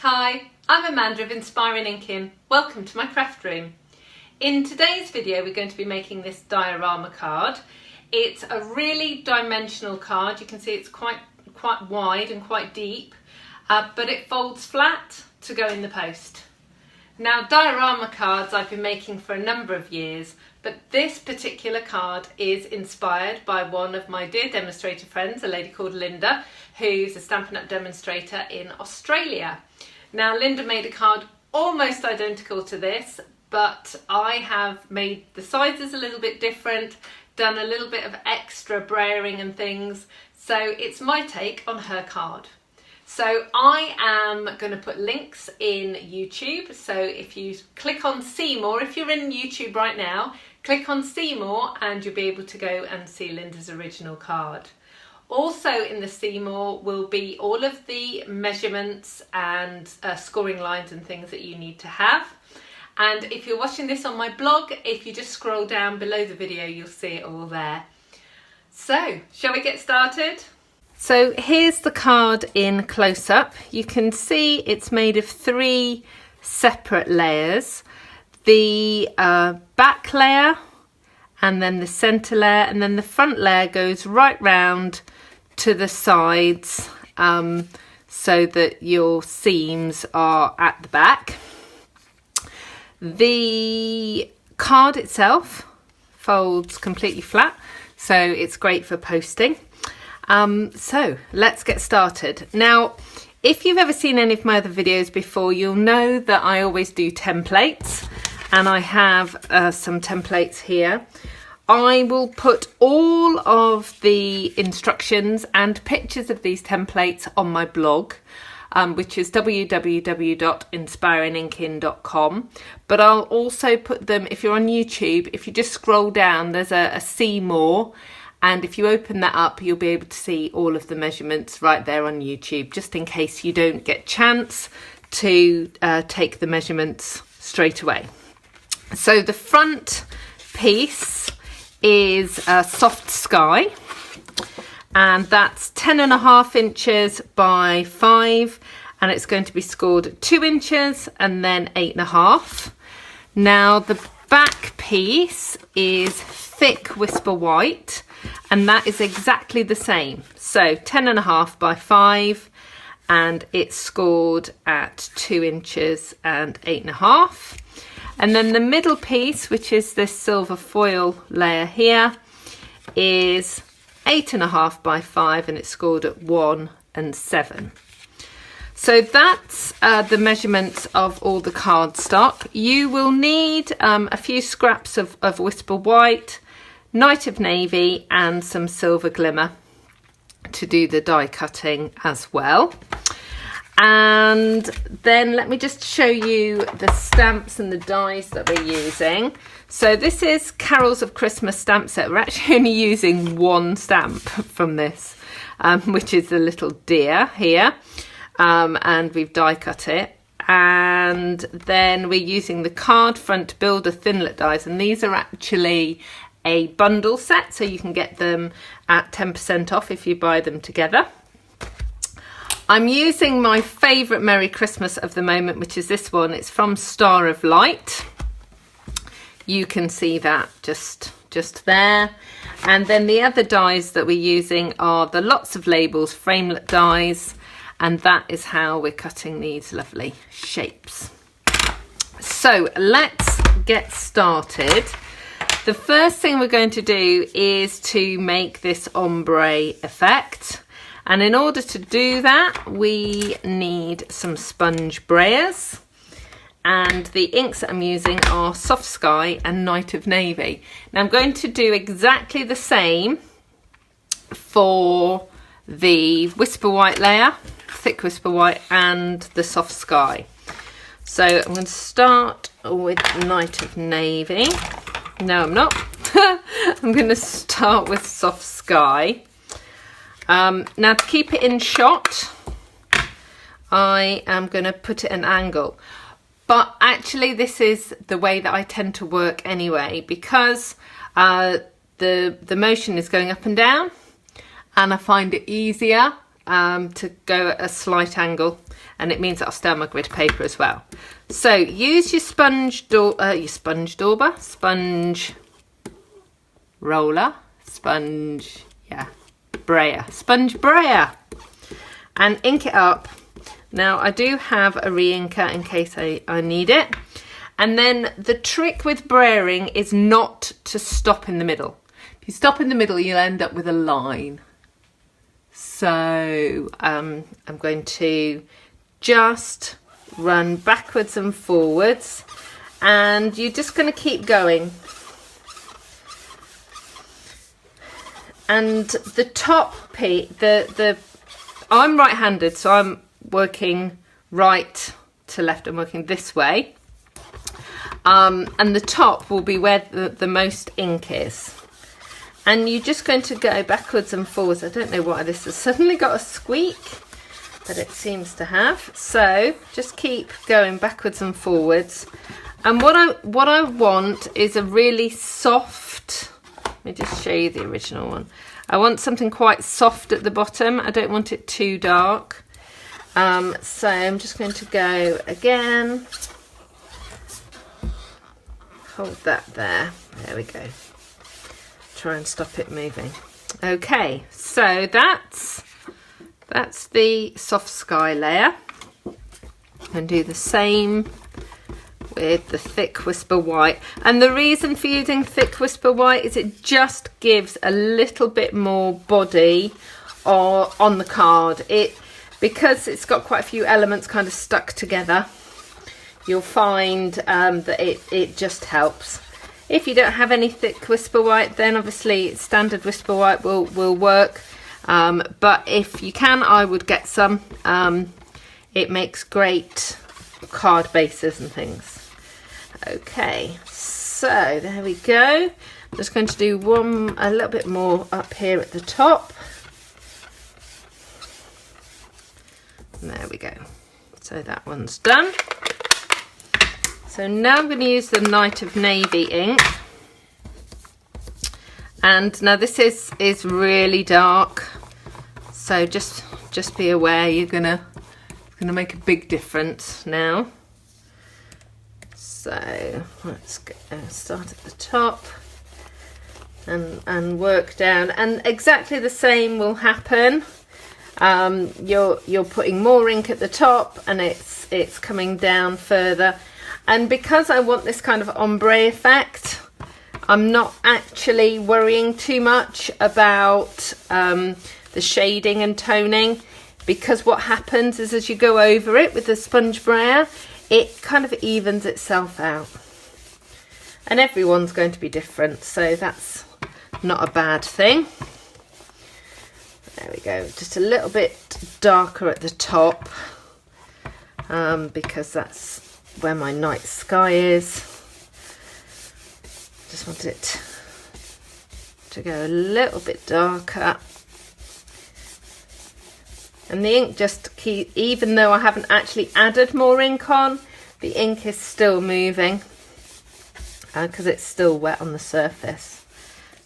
Hi, I'm Amanda of Inspiring Inkin. Welcome to my craft room. In today's video we're going to be making this diorama card. It's a really dimensional card. You can see it's quite wide and quite deep, but it folds flat to go in the post. Now, diorama cards I've been making for a number of years, but this particular card is inspired by one of my dear demonstrator friends, a lady called Linda, who's a Stampin' Up! Demonstrator in Australia. Now, Linda made a card almost identical to this, but I have made the sizes a little bit different, done a little bit of extra brayering and things, so it's my take on her card. So I am going to put links in YouTube, so if you click on see more, if you're in YouTube right now, click on see more and you'll be able to go and see Linda's original card. Also in the see more will be all of the measurements and scoring lines and things that you need to have. And if you're watching this on my blog, if you just scroll down below the video, you'll see it all there. So, shall we get started? So here's the card in close-up. You can see it's made of 3 separate layers. The back layer, and then the centre layer, and then the front layer goes right round to the sides so that your seams are at the back. The card itself folds completely flat, so it's great for posting. So let's get started. Now, if you've ever seen any of my other videos before, you'll know that I always do templates, and I have some templates here. I will put all of the instructions and pictures of these templates on my blog, which is www.inspiringinkin.com, but I'll also put them, if you're on YouTube, if you just scroll down, there's a see more. And if you open that up, you'll be able to see all of the measurements right there on YouTube, just in case you don't get a chance to take the measurements straight away. So the front piece is a soft sky, and that's 10.5 inches by 5, and it's going to be scored at 2 inches and then 8.5. Now the back piece is thick whisper white, and that is exactly the same. So 10.5 by 5, and it's scored at 2 inches and 8.5. And then the middle piece, which is this silver foil layer here, is 8.5 by 5, and it's scored at 1 and 7. So that's the measurements of all the cardstock. You will need a few scraps of Whisper White, Night of Navy, and some silver glimmer to do the die cutting as well. And then let me just show you the stamps and the dies that we're using. So this is Carols of Christmas stamp set. We're actually only using 1 stamp from this, which is the little deer here. And we've die cut it. And then we're using the card front builder thinlet dies, and these are actually a bundle set, so you can get them at 10% off if you buy them together. I'm using my favourite Merry Christmas of the moment, which is this one. It's from Star of Light. You can see that just there. And then the other dies that we're using are the Lots of Labels framelit dies, and that is how we're cutting these lovely shapes. So let's get started. The first thing we're going to do is to make this ombre effect. And in order to do that, we need some sponge brayers. And the inks that I'm using are Soft Sky and Night of Navy. Now I'm going to do exactly the same for the Whisper White layer, thick Whisper White, and the Soft Sky. So I'm going to start with Night of Navy. No, I'm not. I'm going to start with Soft Sky. Now to keep it in shot, I am going to put it at an angle. But actually this is the way that I tend to work anyway, because the motion is going up and down, and I find it easier to go at a slight angle, and it means that I'll stay on my grid paper as well. So use your sponge roller, sponge brayer, and ink it up. Now I do have a re-inker in case I need it. And then the trick with brayering is not to stop in the middle. If you stop in the middle, you'll end up with a line. So I'm going to just run backwards and forwards, and you're just going to keep going. And the top piece, I'm right-handed, so I'm working right to left. I'm working this way. And the top will be where the most ink is. And you're just going to go backwards and forwards. I don't know why this has suddenly got a squeak, but it seems to have. So just keep going backwards and forwards. And what I want is a really soft, let me just show you the original one. I want something quite soft at the bottom. I don't want it too dark. So I'm just going to go again. Hold that there. There we go. Try and stop it moving. Okay, so that's the soft sky layer. And do the same with the thick whisper white. And the reason for using thick whisper white is it just gives a little bit more body on the card. Because it's got quite a few elements kind of stuck together, you'll find that it just helps. If you don't have any thick whisper white, then obviously standard whisper white will work. But if you can, I would get some. It makes great card bases and things. Okay, so there we go. I'm just going to do a little bit more up here at the top. And there we go. So that one's done. So now I'm going to use the Night of Navy ink. And now this is really dark. So just be aware it's gonna make a big difference now. So let's go, start at the top and work down. And exactly the same will happen. You're putting more ink at the top, and it's coming down further. And because I want this kind of ombre effect, I'm not actually worrying too much about the shading and toning, because what happens is as you go over it with the sponge brayer, it kind of evens itself out. And everyone's going to be different, so that's not a bad thing. There we go, just a little bit darker at the top, because that's where my night sky is. Just want it to go a little bit darker. And the ink just keeps, even though I haven't actually added more ink on, the ink is still moving because it's still wet on the surface.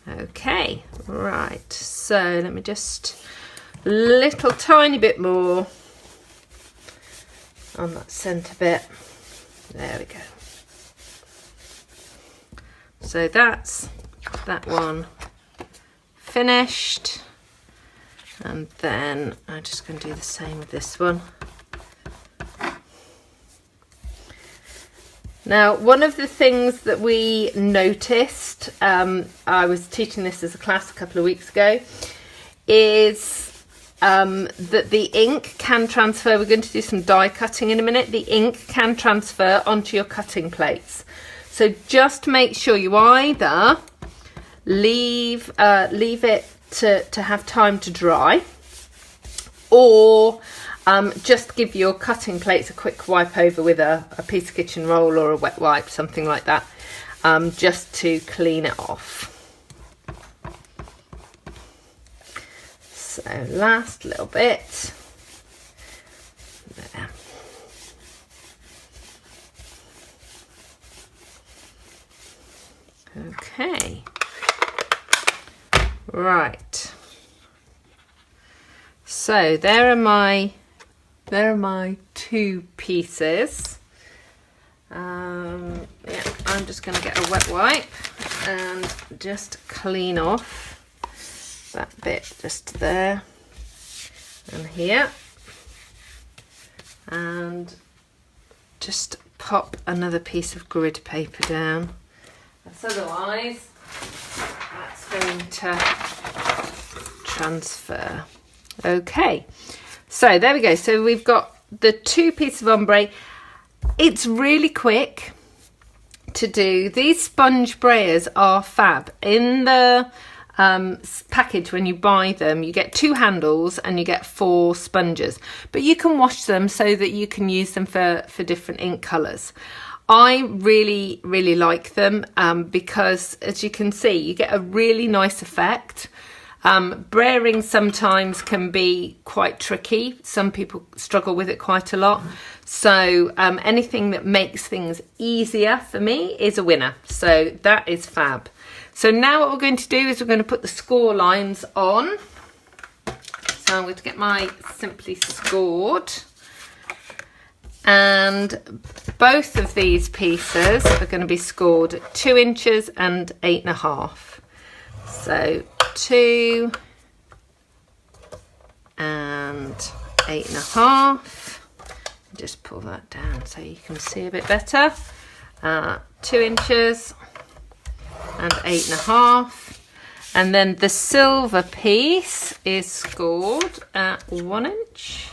Okay, right, so let me just a little tiny bit more on that centre bit. There we go. So that's that one finished. And then I'm just going to do the same with this one. Now, one of the things that we noticed, I was teaching this as a class a couple of weeks ago, is that the ink can transfer. We're going to do some die cutting in a minute. The ink can transfer onto your cutting plates. So just make sure you either leave it to have time to dry, or just give your cutting plates a quick wipe over with a piece of kitchen roll or a wet wipe, something like that, just to clean it off. So last little bit there. Okay. Right, So there are my two pieces. Yeah, I'm just going to get a wet wipe and just clean off that bit just there and here, and just pop another piece of grid paper down, as otherwise that's going to transfer. Okay, so there we go. So we've got the two pieces of ombre. It's really quick to do. These sponge brayers are fab. In the package when you buy them, you get 2 handles and you get 4 sponges, but you can wash them so that you can use them for different ink colours. I really like them because, as you can see, you get a really nice effect. Brayering sometimes can be quite tricky. Some people struggle with it quite a lot. So anything that makes things easier for me is a winner. So that is fab. So now what we're going to do is we're going to put the score lines on. So I'm going to get my Simply Scored. And both of these pieces are going to be scored 2 inches and 8.5. So 2 and 8.5. Just pull that down so you can see a bit better. 2 inches and 8.5. And then the silver piece is scored at 1 inch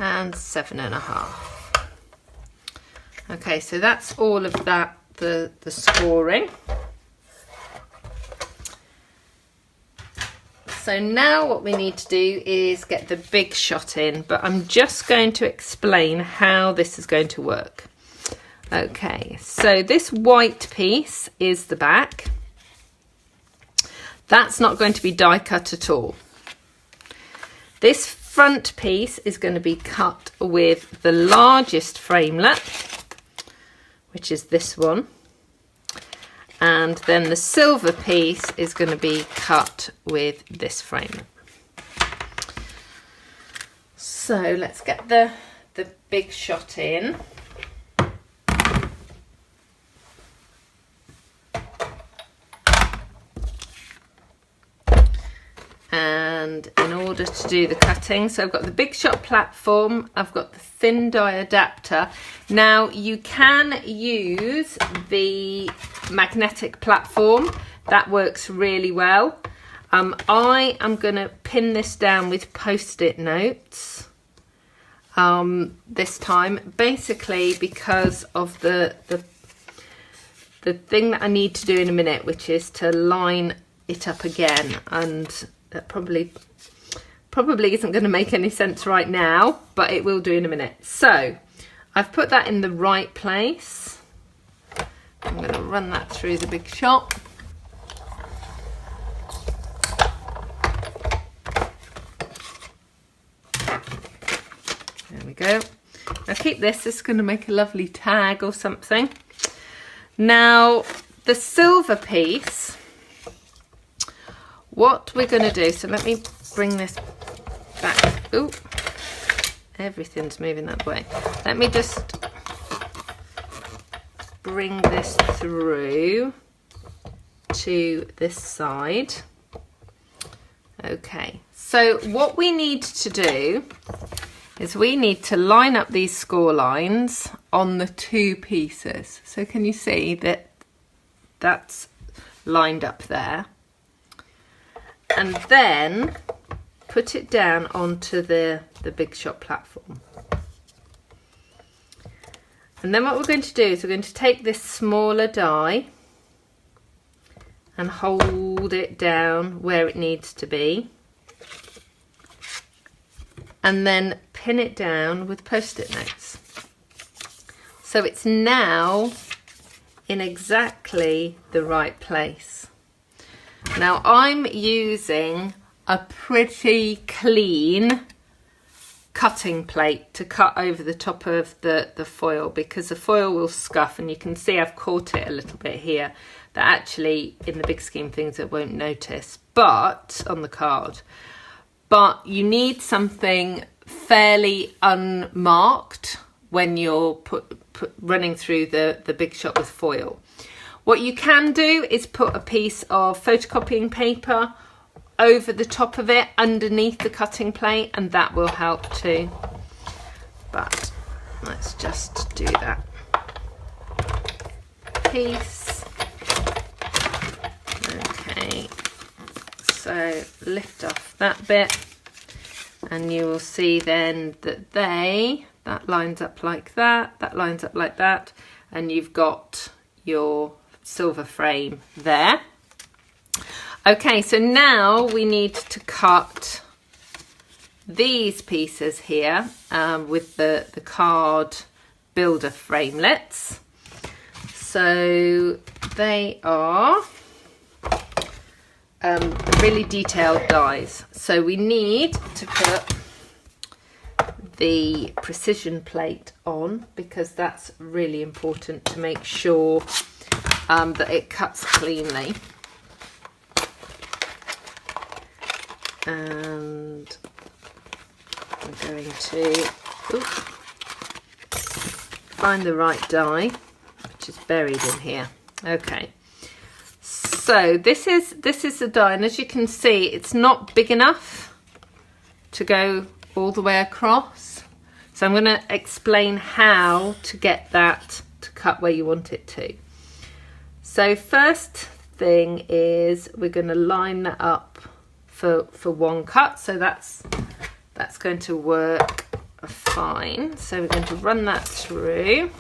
and 7.5. Okay, so that's all of that, the scoring. So now what we need to do is get the big shot in, but I'm just going to explain how this is going to work. Okay, so this white piece is the back. That's not going to be die cut at all. This front piece is going to be cut with the largest framelit, which is this one. And then the silver piece is going to be cut with this framelit. So let's get the big shot in. And in order to do the cutting, so I've got the big shot platform, I've got the thin die adapter. Now you can use the magnetic platform, that works really well. I am going to pin this down with post-it notes this time, basically because of the thing that I need to do in a minute, which is to line it up again, and that probably isn't going to make any sense right now, but it will do in a minute. So I've put that in the right place. I'm going to run that through the big shot. There we go. Now keep this. This is going to make a lovely tag or something. Now the silver piece, what we're going to do, so let me bring this back. Ooh, everything's moving that way. Let me just bring this through to this side. Okay, so what we need to do is we need to line up these score lines on the 2 pieces. So can you see that that's lined up there? And then put it down onto the big shot platform. And then what we're going to do is we're going to take this smaller die and hold it down where it needs to be, and then pin it down with post-it notes. So it's now in exactly the right place. Now I'm using a pretty clean cutting plate to cut over the top of the foil, because the foil will scuff, and you can see I've caught it a little bit here that actually in the big scheme of things it won't notice, but on the card. but you need something fairly unmarked when you're running through the Big Shot with foil. What you can do is put a piece of photocopying paper over the top of it underneath the cutting plate, and that will help too. But let's just do that piece. Okay, so lift off that bit, and you will see then that that lines up like that, that lines up like that, and you've got your silver frame there. Okay, so now we need to cut these pieces here with the card builder framelets. So they are really detailed dies. So we need to put the precision plate on, because that's really important to make sure that it cuts cleanly. And I'm going to find the right die, which is buried in here. Okay, so this is the die, and as you can see, it's not big enough to go all the way across. So I'm going to explain how to get that to cut where you want it to. So first thing is we're going to line that up for one cut. So that's going to work fine. So we're going to run that through.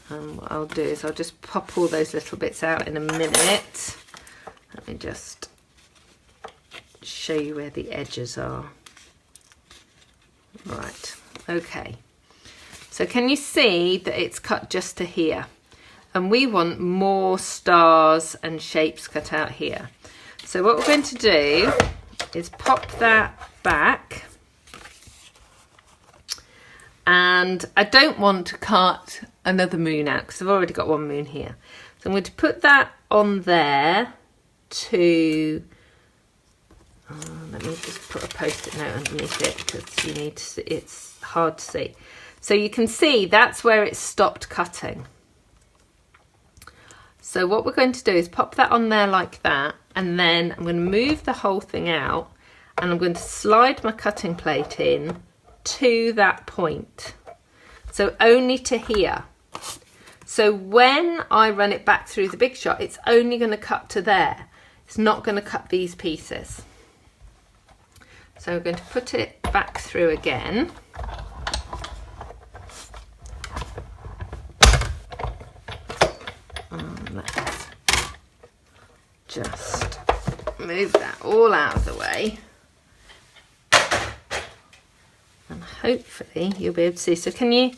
And what I'll do is I'll just pop all those little bits out in a minute. Let me just show you where the edges are. Right, okay. So can you see that it's cut just to here? And we want more stars and shapes cut out here. So what we're going to do is pop that back. And I don't want to cut another moon out because I've already got one moon here. So I'm going to put that on there to... let me just put a post-it note underneath it because you need to see, it's hard to see. So you can see that's where it stopped cutting. So what we're going to do is pop that on there like that, and then I'm going to move the whole thing out, and I'm going to slide my cutting plate in to that point. So only to here. So when I run it back through the Big Shot, it's only going to cut to there. It's not going to cut these pieces. So we're going to put it back through again. Let's just move that all out of the way. And hopefully you'll be able to see. So can you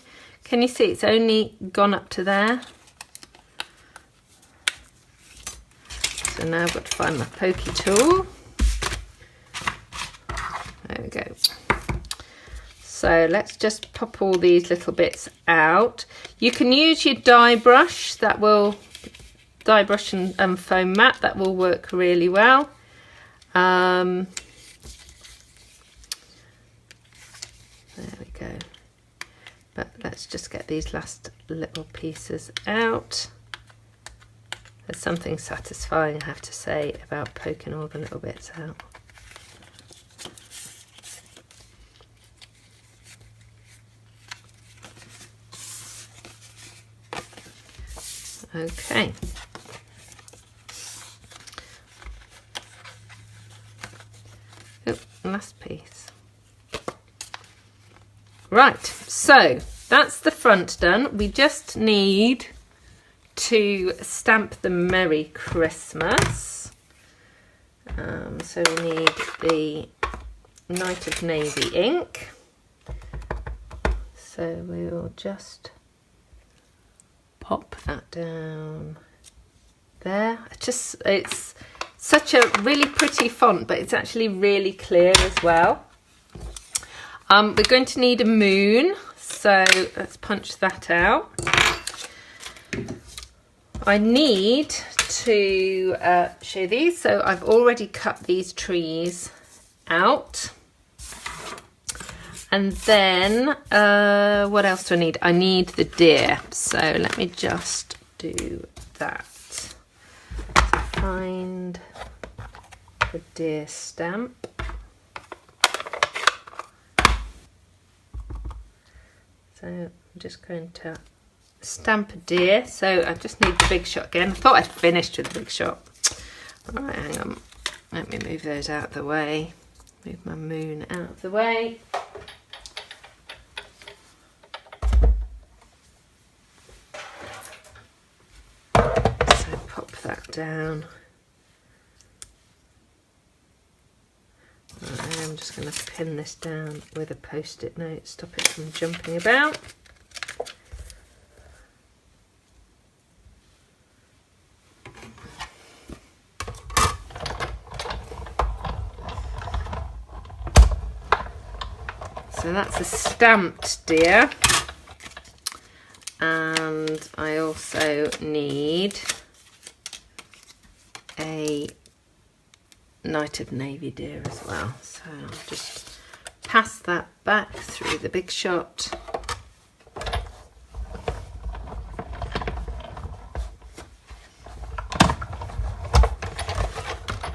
see it's only gone up to there? So now I've got to find my pokey tool. There we go. So let's just pop all these little bits out. You can use your die brush, and foam mat, that will work really well. There we go. But let's just get these last little pieces out. There's something satisfying, I have to say, about poking all the little bits out. Okay. Oh, last piece. Right, so that's the front done. We just need to stamp the Merry Christmas. So we need the Night of Navy ink. So we will just pop that down there. It's such a really pretty font, but it's actually really clear as well. We're going to need a moon, So let's punch that out. I need to show these. So I've already cut these trees out. And then what else do I need? I need the deer. So let me just do that. So find the deer stamp. So I'm just going to stamp a deer. So I just need the big shot again. I thought I'd finished with the big shot. All right, hang on. Let me move those out of the way. Move my moon out of the way. So pop that down. Right, I'm just going to pin this down with a post-it note, stop it from jumping about. So that's a stamped deer, and I also need a Knight of Navy deer as well. So I'll just pass that back through the big shot.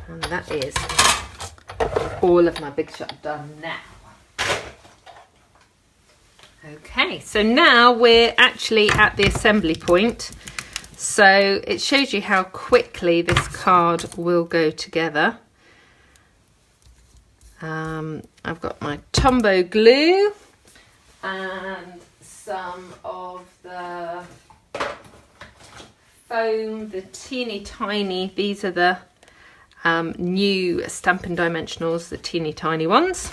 And that is all of my big shot done now. Okay, so now we're actually at the assembly point. So it shows you how quickly this card will go together. I've got my Tombow glue and some of the foam, the teeny tiny, these are the new Stampin' Dimensionals, the teeny tiny ones.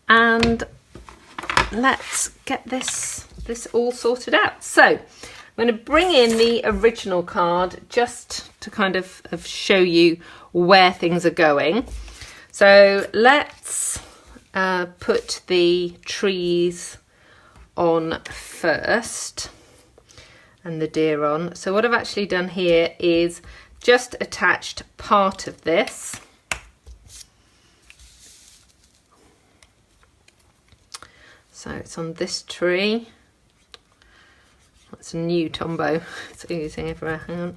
And let's get this all sorted out. So I'm going to bring in the original card just to kind of show you where things are going. So let's put the trees on first and the deer on. So what I've actually done here is just attached part of this. So it's on this tree. That's a new Tombow. It's oozing everywhere. Hang on.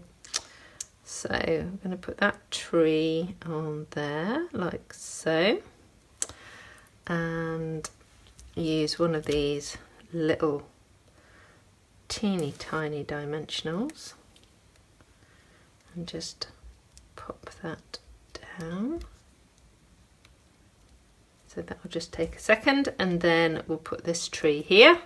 So I'm going to put that tree on there like so, and use one of these little teeny tiny dimensionals and just pop that down. So that will just take a second, and then we'll put this tree here.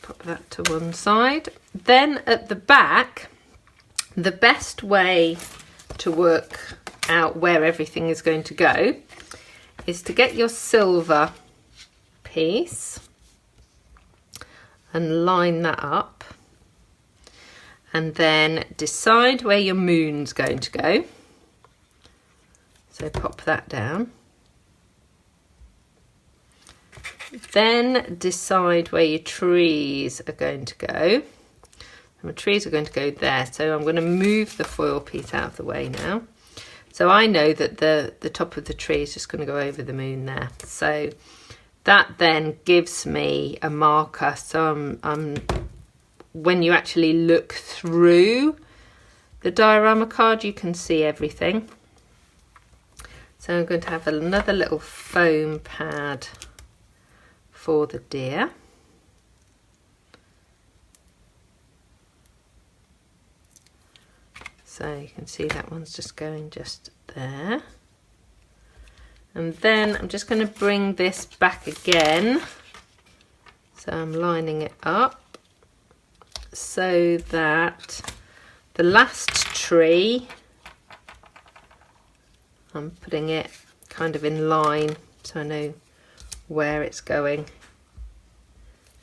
Pop that to one side. Then at the back, the best way to work out where everything is going to go is to get your silver piece and line that up, and then decide where your moon's going to go. So pop that down. Then decide where your trees are going to go. And my trees are going to go there. So I'm going to move the foil piece out of the way now. So I know that the top of the tree is just going to go over the moon there. So that then gives me a marker. So when you actually look through the diorama card, you can see everything. So I'm going to have another little foam pad for the deer. So you can see that one's just going just there. And then I'm just going to bring this back again. So I'm lining it up so that the last tree, I'm putting it kind of in line so I know where it's going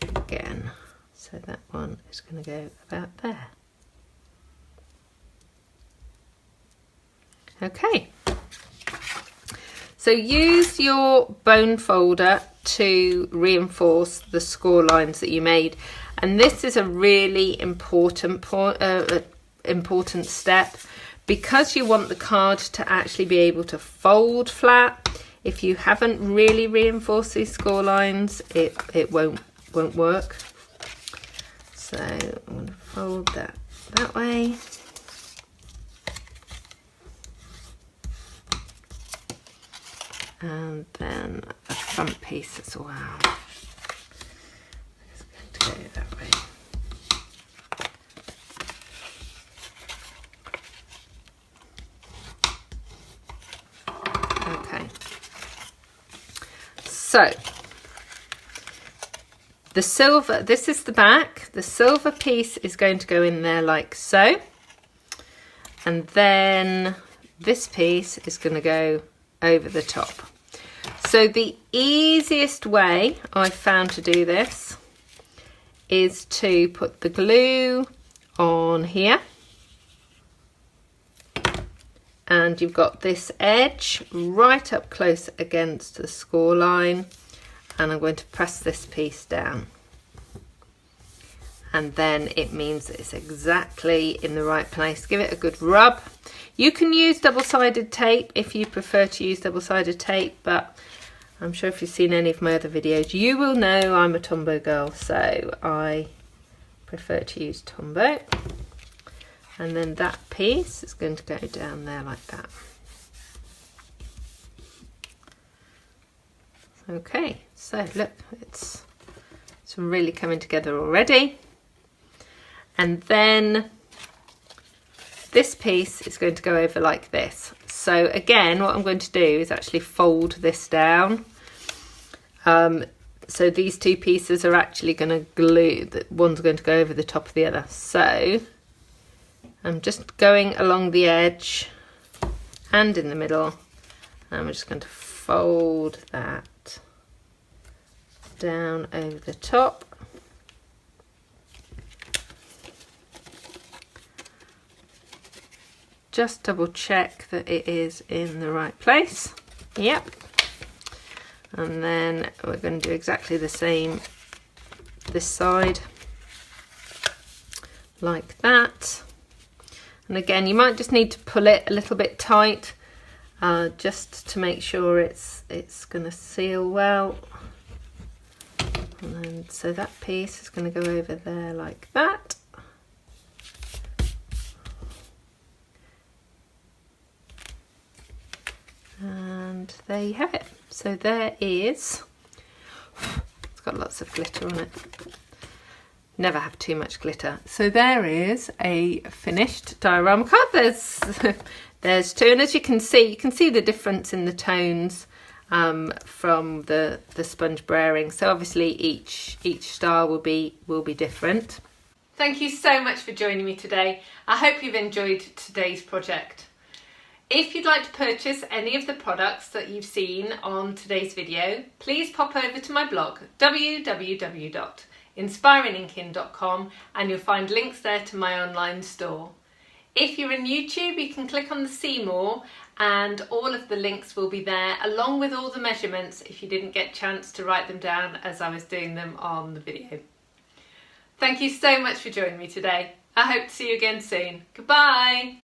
again. So that one is going to go about there. Okay. So use your bone folder to reinforce the score lines that you made. And this is a really important step, because you want the card to actually be able to fold flat. If you haven't really reinforced these score lines, it won't work. So I'm going to fold that way. And then a front piece as well. It's going to go that way. Okay. So the silver, this is the back. The silver piece is going to go in there like so. And then this piece is going to go over the top. So the easiest way I've found to do this is to put the glue on here, and you've got this edge right up close against the score line, and I'm going to press this piece down, and then it means it's exactly in the right place. Give it a good rub. You can use double-sided tape if you prefer to use double-sided tape, but I'm sure if you've seen any of my other videos, you will know I'm a Tombow girl, so I prefer to use Tombow. And then that piece is going to go down there like that. Okay, so look, it's really coming together already. And then this piece is going to go over like this. So again, what I'm going to do is actually fold this down. So these two pieces are actually going to glue, one's going to go over the top of the other. So I'm just going along the edge and in the middle, and I'm just going to fold that down over the top. Just double check that it is in the right place. Yep. And then we're going to do exactly the same this side, like that. And again, you might just need to pull it a little bit tight, just to make sure it's going to seal well. And then, so that piece is going to go over there like that. And there you have it. So there is, it's got lots of glitter on it. Never have too much glitter. So there is a finished diorama card. There's two, and as you can see the difference in the tones from the sponge brayering. So obviously each style will be different. Thank you so much for joining me today. I hope you've enjoyed today's project. If you'd like to purchase any of the products that you've seen on today's video, please pop over to my blog, www.inspiringinkin.com, and you'll find links there to my online store. If you're in YouTube, you can click on the See More, and all of the links will be there, along with all the measurements if you didn't get a chance to write them down as I was doing them on the video. Thank you so much for joining me today. I hope to see you again soon. Goodbye!